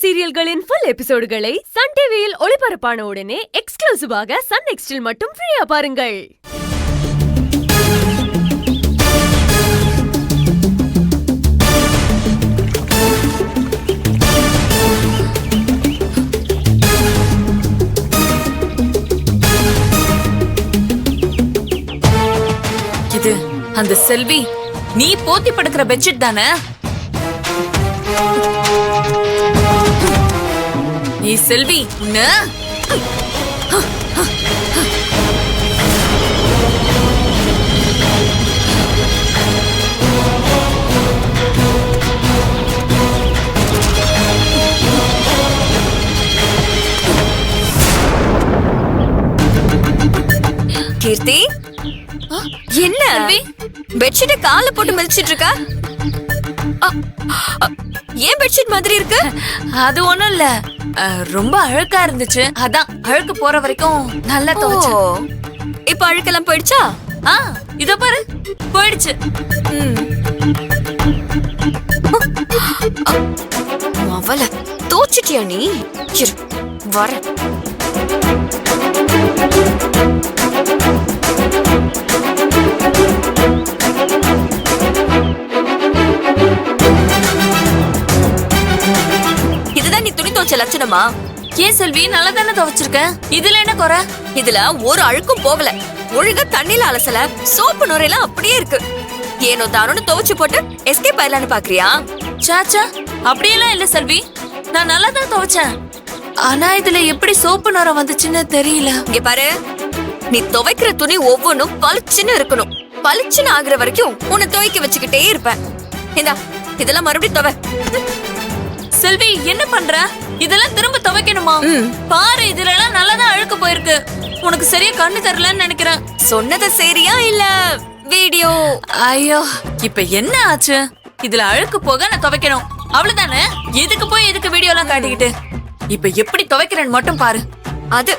சீரியல்களின் full எபிசோடுகளை Sun டிவியில் ஒளிபரப்பான உடனே எக்ஸ்க்ளூசிவாக சன் நெக்ஸ்டில் மட்டும் ஃப்ரீயா பாருங்கள். இது அந்த செல்வி நீ போத்தி படுக்கிற பெட்ஷீட் தானே? நீ செல்வி உன்ன கீர்த்தி, என்ன பெட்ஷீட்டை கால போட்டு மிதிச்சிட்டு இருக்கா? ஏன் பெட்ஷீட் மாதிரி இருக்கு? அது ஒண்ணும் இல்ல, ரொம்ப அழுக்கா இருந்துச்சு, அதான் அழுக்கு போற வரைக்கும் நல்லா துவைச்சேன். இப்ப அழுக்கெல்லாம் போயிடுச்சா? இத பாரு, போயிடுச்சு. அவள தோச்சிட்டியா நீ? வர இதுதான் நீ துணி துவைச்ச லட்சணமா? ஏன் செல்வி, நல்லா தானே துவைச்சிருக்க, இதுல என்ன குறை? இதுல ஒரு அழுக்கும் போகல, ஒழுங்கா தண்ணில அலசல, சோப்பு நுரையெல்லாம் அப்படியே இருக்கு. ஏனோ தானோன்னு துவைச்சு போட்டு எஸ்கேப் ஆயிடலான்னு பாக்குறியா? சாச்சா, அப்படியெல்லாம் இல்ல செல்வி, நான் நல்லா தான் துவைச்சேன். ஆனா இதுல எப்படி சோப்பு நுரை வந்துச்சுன்னு தெரியல. இங்க பாரு, நீ துவைக்கிற துணி ஒவ்வொன்னும் பளிச்சுன்னு இருக்கணும். பளிச்சுன்னு ஆகுற வரைக்கும் உன்னை துவைக்க வச்சுக்கிட்டே இருப்பேன். இந்தா, இதெல்லாம் மறுபடியும் துவை. செல்வி, என்ன பண்ற? இதெல்லாம் திரும்ப துவைக்கணுமா? பாரு, இதுல எல்லாம் நல்லாதான் அழுக்கு போயிருக்கு. உனக்கு சரியா கண்ணு தெரியலன்னு நினைக்கிறேன். சொன்னது சரியா இல்ல வீடியோ? ஐயோ, இப்ப என்ன ஆச்சு? இதுல அழுக்கு போக நான் துவைக்கணும், அவ்வளவுதானே? எதுக்கு போய் எதுக்கு வீடியோ எல்லாம் காட்டிக்கிட்டு? இப்ப எப்படி துவைக்கிறேன்னு மட்டும் பாரு. அது